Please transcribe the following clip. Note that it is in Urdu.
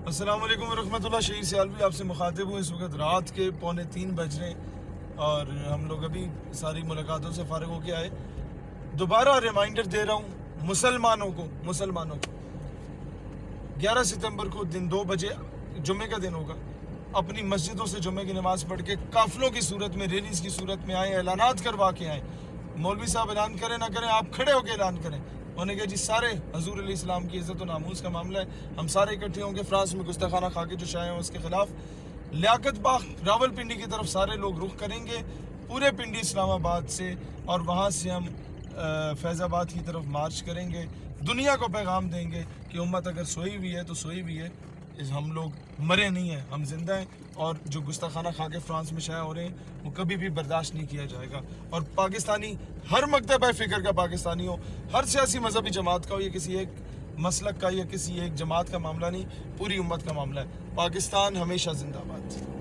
السلام علیکم ورحمۃ اللہ. شہید سیالوی آپ سے مخاطب ہوں. اس وقت رات کے 2:45 بج رہے ہیں اور ہم لوگ ابھی ساری ملاقاتوں سے فارغ ہو کے آئے. دوبارہ ریمائنڈر دے رہا ہوں مسلمانوں کو 11 ستمبر کو دن 2 بجے جمعے کا دن ہوگا. اپنی مسجدوں سے جمعے کی نماز پڑھ کے قافلوں کی صورت میں، ریلیز کی صورت میں آئیں، اعلانات کروا کے آئیں. مولوی صاحب اعلان کریں نہ کریں، آپ کھڑے ہو کے اعلان کریں. انہوں نے کہا جی سارے حضور علیہ السلام کی عزت و ناموس کا معاملہ ہے، ہم سارے اکٹھے ہوں گے. فرانس میں گستاخانہ کھا کے جو شائع ہیں اس کے خلاف لیاقت باغ راول پنڈی کی طرف سارے لوگ رخ کریں گے، پورے پنڈی اسلام آباد سے، اور وہاں سے ہم فیض آباد کی طرف مارچ کریں گے. دنیا کو پیغام دیں گے کہ امت اگر سوئی ہوئی ہے تو سوئی ہوئی ہے، ہم لوگ مرے نہیں ہیں، ہم زندہ ہیں. اور جو گستاخانہ کھا کے فرانس میں شائع ہو رہے ہیں وہ کبھی بھی برداشت نہیں کیا جائے گا. اور پاکستانی ہر مکتب فکر کا پاکستانی ہو، ہر سیاسی مذہبی جماعت کا ہو، یہ کسی ایک مسلک کا یا کسی ایک جماعت کا معاملہ نہیں، پوری امت کا معاملہ ہے. پاکستان ہمیشہ زندہ باد.